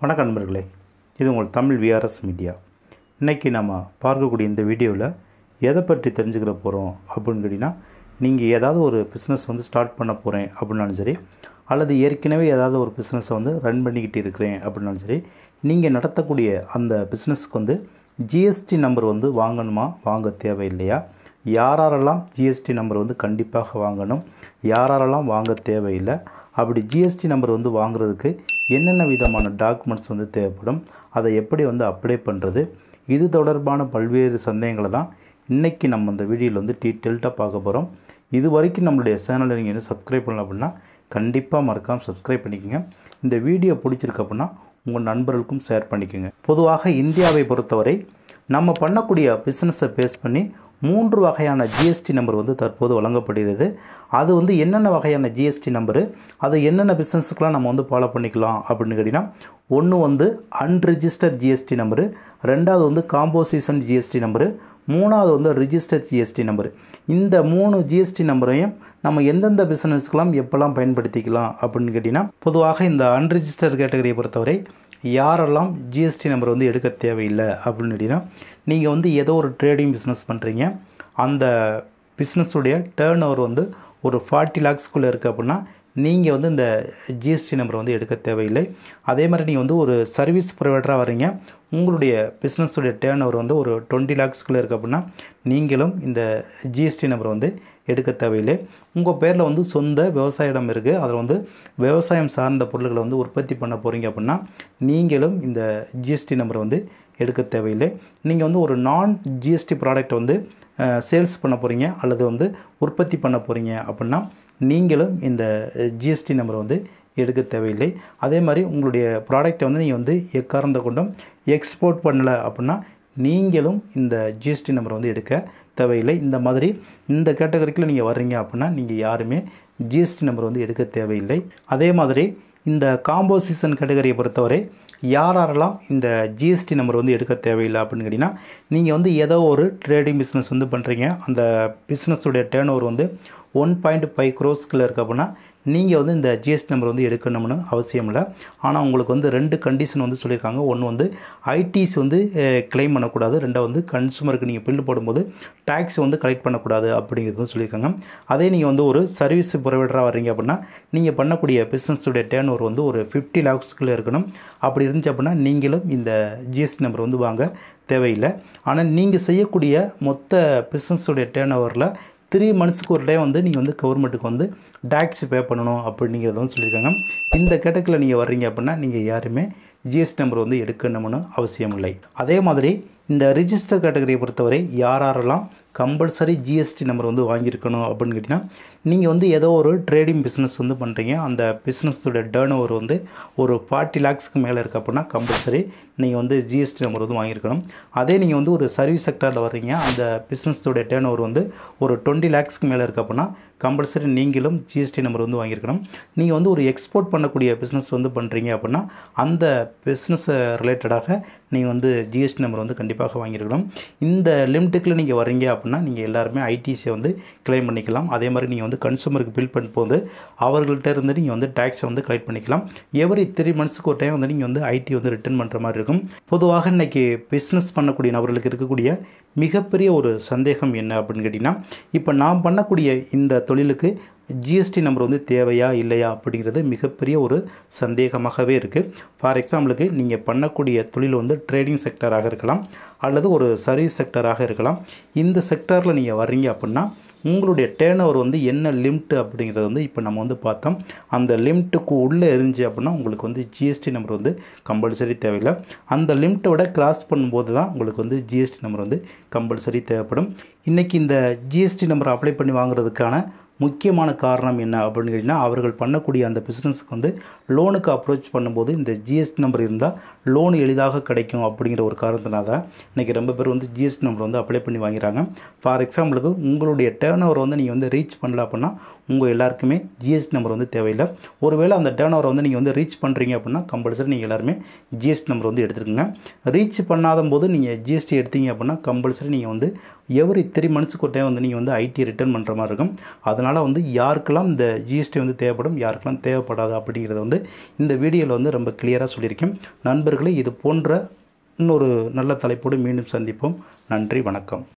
வணக்கம் நண்பர்களே, இது உங்கள் தமிழ் விஆர்எஸ் மீடியா. இன்றைக்கி நம்ம பார்க்கக்கூடிய இந்த வீடியோவில் எதை பற்றி தெரிஞ்சுக்கிற போகிறோம் அப்படின்னு கேட்டிங்கன்னா, நீங்கள் ஏதாவது ஒரு பிஸ்னஸ் ஸ்டார்ட் பண்ண போகிறேன் அப்படின்னாலும் சரி, அல்லது ஏற்கனவே ஏதாவது ஒரு பிஸ்னஸை ரன் பண்ணிக்கிட்டு இருக்கிறேன் அப்படின்னாலும் சரி, நீங்கள் நடத்தக்கூடிய அந்த பிஸ்னஸ்க்கு ஜிஎஸ்டி நம்பர் வாங்கணுமா, வாங்க தேவையில்லையா, யாரெல்லாம் ஜிஎஸ்டி நம்பர் கண்டிப்பாக வாங்கணும், யாரெல்லாம் வாங்க தேவையில்லை, அப்படி ஜிஎஸ்டி நம்பர் வாங்குறதுக்கு என்னென்ன விதமான டாக்குமெண்ட்ஸ் தேவைப்படும், அதை எப்படி அப்ளை பண்ணுறது, இது தொடர்பான பல்வேறு சந்தேகங்களை தான் இன்றைக்கி நம்ம இந்த வீடியோவில் டீட்டெயில்டாக பார்க்க போகிறோம். இது வரைக்கும் நம்மளுடைய சேனலை நீங்கள் இன்னும் சப்ஸ்கிரைப் பண்ணல அப்படின்னா கண்டிப்பாக மறக்காமல் சப்ஸ்கிரைப் பண்ணிக்கோங்க. இந்த வீடியோ பிடிச்சிருக்கு அப்படின்னா உங்கள் நண்பர்களுக்கும் ஷேர் பண்ணிக்கோங்க. பொதுவாக இந்தியாவை பொறுத்தவரை நம்ம பண்ணக்கூடிய பிஸ்னஸை பேஸ் பண்ணி 3 வகையான ஜிஎஸ்டி நம்பர் தற்போது வழங்கப்படுகிறது. அது என்னென்ன வகையான ஜிஎஸ்டி நம்பரு, அது என்னென்ன பிஸ்னஸுக்கெலாம் நம்ம ஃபாலோ பண்ணிக்கலாம் அப்படின்னு கேட்டிங்கன்னா, ஒன்று அன்ரிஜிஸ்டர்ட் ஜிஎஸ்டி நம்பரு, ரெண்டாவது காம்போசிஷன் ஜிஎஸ்டி நம்பரு, மூணாவது ரிஜிஸ்டர்ட் ஜிஎஸ்டி நம்பரு. இந்த 3 ஜிஎஸ்டி நம்பரையும் நம்ம எந்தெந்த பிஸ்னஸ்க்கெலாம் எப்போல்லாம் பயன்படுத்திக்கலாம் அப்படின்னு கேட்டிங்கன்னா, பொதுவாக இந்த அன்ரிஜிஸ்டர்ட் கேட்டகரியை பொறுத்தவரை யாரெல்லாம் ஜிஎஸ்டி நம்பர் எடுக்க தேவையில்லை அப்படின்னு கேட்டிங்கன்னா, நீங்கள் ஏதோ ஒரு ட்ரேடிங் பிஸ்னஸ் பண்ணுறீங்க, அந்த பிஸ்னஸுடைய டேர்ன் ஓவர் ஒரு 40 lakhsக்குள்ளே இருக்குது அப்படின்னா நீங்கள் இந்த ஜிஎஸ்டி நம்பர் எடுக்க தேவையில்லை. அதே மாதிரி நீங்கள் ஒரு சர்வீஸ் ப்ரொவைடராக வரீங்க, உங்களுடைய பிஸ்னஸுடைய டேர்ன் ஓவர் ஒரு 20 lakhsக்குள்ளே இருக்குது அப்படின்னா நீங்களும் இந்த ஜிஎஸ்டி நம்பர் எடுக்க தேவையில்லை. உங்கள் பேரில் சொந்த விவசாய இடம் இருக்குது, அதில் விவசாயம் சார்ந்த பொருட்களை உற்பத்தி பண்ண போகிறீங்க அப்படின்னா நீங்களும் இந்த ஜிஎஸ்டி நம்பர் எடுக்க தேவையில்லை. நீங்கள் ஒரு நான் ஜிஎஸ்டி ப்ராடக்டை சேல்ஸ் பண்ண போகிறீங்க அல்லது உற்பத்தி பண்ண போகிறீங்க அப்படின்னா நீங்களும் இந்த ஜிஎஸ்டி நம்பர் எடுக்க தேவையில்லை. அதே மாதிரி உங்களுடைய ப்ராடக்டை நீங்கள் எக்காரணத்தை கொண்டும் எக்ஸ்போர்ட் பண்ணலை அப்படின்னா நீங்களும் இந்த ஜிஎஸ்டி நம்பர் எடுக்க தேவையில்லை. இந்த மாதிரி இந்த கேட்டகரிக்குள்ள நீங்கள் வர்றீங்க அப்படின்னா நீங்கள் யாருமே ஜிஎஸ்டி நம்பர் எடுக்க தேவையில்லை. அதே மாதிரி இந்த காம்போசிஷன் கேட்டகரியை பொறுத்தவரை யாரெல்லாம் இந்த ஜிஎஸ்டி நம்பர் எடுக்க தேவையில்லை அப்படின்னு கேட்டிங்கன்னா, நீங்கள் ஏதோ ஒரு ட்ரேடிங் பிஸ்னஸ் பண்ணுறீங்க, அந்த பிஸ்னஸுடைய டேர்ன் ஓவர் 1.5 crores இருக்குது அப்படின்னா நீங்கள் இந்த ஜிஎஸ்டி நம்பர் எடுக்கணும்னு அவசியம் இல்லை. ஆனால் உங்களுக்கு 2 கண்டிஷன் சொல்லியிருக்காங்க. ஒன்று ஐடிஸ் கிளைம் பண்ணக்கூடாது, ரெண்டாவது கன்சூமருக்கு நீங்கள் பில்லு போடும்போது டேக்ஸ் கலெக்ட் பண்ணக்கூடாது அப்படிங்கிறது சொல்லியிருக்காங்க. அதே நீங்கள் ஒரு சர்வீஸ் ப்ரொவைடராக வர்றீங்க அப்படின்னா நீங்கள் பண்ணக்கூடிய பிஸ்னஸுடைய டேர்ன் ஓவர் ஒரு 50 lakhsக்குள்ளே இருக்கணும். அப்படி இருந்துச்சு அப்படின்னா நீங்களும் இந்த ஜிஎஸ்டி நம்பர் வாங்க தேவையில்லை. ஆனால் நீங்கள் செய்யக்கூடிய மொத்த பிஸ்னஸுடைய டேர்ன் ஓவரில் 3 monthsக்கு ஒரு டே நீங்கள் கவர்மெண்ட்டுக்கு டேக்ஸ் பே பண்ணணும் அப்படிங்கிறத சொல்லியிருக்காங்க. இந்த கேட்டகரியில் நீங்கள் வர்றீங்க அப்படின்னா நீங்கள் யாருமே ஜிஎஸ்டி நம்பர் எடுக்கணும்னு அவசியம் இல்லை. அதே மாதிரி இந்த ரிஜிஸ்டர் கேட்டகரியை பொறுத்தவரை யாரெல்லாம் கம்பல்சரி ஜிஎஸ்டி நம்பர் வாங்கியிருக்கணும் அப்படின்னு கேட்டிங்கன்னா, நீங்கள் ஏதோ ஒரு ட்ரேடிங் பிஸ்னஸ் பண்ணுறீங்க, அந்த பிஸ்னஸோட டேர்ன் ஓவர் ஒரு 40 lakhsக்கு மேலே இருக்குது அப்படின்னா கம்பல்சரி நீங்கள் ஜிஎஸ்டி நம்பர் வாங்கியிருக்கணும். அதே நீங்கள் ஒரு சர்வீஸ் செக்டரில் வர்றீங்க, அந்த பிஸ்னஸோட டேர்ன் ஓவர் ஒரு 20 lakhsக்கு மேலே இருக்குது அப்படின்னா கம்பல்சரி நீங்களும் ஜிஎஸ்டி நம்பர் வாங்கியிருக்கணும். நீங்கள் ஒரு எக்ஸ்போர்ட் பண்ணக்கூடிய பிஸ்னஸ் பண்ணுறீங்க அப்படின்னா அந்த பிஸ்னஸ் ரிலேட்டடாக நீங்கள் ஜிஎஸ்டி நம்பர் கண்டிப்பாக வாங்கியிருக்கணும். இந்த லிமிட்டுக்குள்ளே நீங்கள் வரீங்க அப்படின்னா நீங்கள் எல்லாருமே ஐடிசியை கிளைம் பண்ணிக்கலாம். அதே மாதிரி நீங்கள் கன்சூமருக்கு பில் பண்ணும்போது அவர்கள்ட்ட இருந்து நீங்கள் டேக்ஸை கலெக்ட் பண்ணிக்கலாம். எவ்ரி 3 monthsக்கு ஒரு டைம் நீங்கள் ஐடி ரிட்டர்ன் பண்ணுற மாதிரி இருக்கும். பொதுவாக இன்றைக்கி பிஸ்னஸ் பண்ணக்கூடிய நபர்களுக்கு இருக்கக்கூடிய மிகப்பெரிய ஒரு சந்தேகம் என்ன அப்படின்னு கேட்டிங்கன்னா, இப்போ நான் பண்ணக்கூடிய இந்த தொழிலுக்கு ஜிஎஸ்டி நம்பர் தேவையா இல்லையா அப்படிங்கிறது மிகப்பெரிய ஒரு சந்தேகமாகவே இருக்குது. ஃபார் எக்ஸாம்பிளுக்கு நீங்கள் பண்ணக்கூடிய தொழில் ட்ரேடிங் செக்டராக இருக்கலாம் அல்லது ஒரு சர்வீஸ் செக்டராக இருக்கலாம். இந்த செக்டரில் நீங்கள் வர்றீங்க அப்படின்னா உங்களுடைய டேர்ன் ஓவர் என்ன லிமிட்டு அப்படிங்கிறது இப்போ நம்ம பார்த்தோம். அந்த லிமிட்டுக்கு உள்ளே இருந்துச்சு அப்படின்னா உங்களுக்கு ஜிஎஸ்டி நம்பர் கம்பல்சரி தேவையில்லை. அந்த லிமிட்டை விட கிராஸ் பண்ணும்போது தான் உங்களுக்கு ஜிஎஸ்டி நம்பர் கம்பல்சரி தேவைப்படும். இன்றைக்கி இந்த ஜிஎஸ்டி நம்பர் அப்ளை பண்ணி வாங்குறதுக்கான முக்கியமான காரணம் என்ன அப்படின்னு கேட்டிங்கன்னா, அவர்கள் பண்ணக்கூடிய அந்த பிஸ்னஸுக்கு லோனுக்கு அப்ரோச் பண்ணும்போது இந்த ஜிஎஸ்டி நம்பர் இருந்தால் லோன் எளிதாக கிடைக்கும் அப்படிங்கிற ஒரு காரணத்தினால தான் இன்றைக்கி ரொம்ப பேர் ஜிஎஸ்டி நம்பர் அப்ளை பண்ணி வாங்கிறாங்க. ஃபார் எக்ஸாம்பிளுக்கு உங்களுடைய டேர்ன் ஓவர் நீங்கள் ரீச் பண்ணல அப்படின்னா உங்கள் எல்லாருக்குமே ஜிஎஸ்டி நம்பர் தேவையில்லை. ஒருவேளை அந்த டேர்ன் ஓவர் நீங்கள் ரீச் பண்ணுறீங்க அப்படின்னா கம்பல்சரி நீங்கள் எல்லாருமே ஜிஎஸ்டி நம்பர் எடுத்துருக்குங்க. ரீச் பண்ணாத போது நீங்கள் ஜிஎஸ்டி எடுத்தீங்க அப்படின்னா கம்பல்சரி நீங்கள் எவ்ரி 3 monthsக்கு ஒரு டைம் நீங்கள் ஐடி ரிட்டர்ன் பண்ணுற மாதிரி இருக்கும். அதனால் யாருக்கெல்லாம் இந்த ஜிஎஸ்டி தேவைப்படும், யாருக்கெல்லாம் தேவைப்படாது அப்படிங்கிறத அப்படின்றது இந்த வீடியோவில் வந்து ரொம்ப கிளியராக சொல்லியிருக்கேன். நண்பர்களே, இது போன்ற இன்னொரு நல்ல தலைப்போடு மீண்டும் சந்திப்போம். நன்றி, வணக்கம்.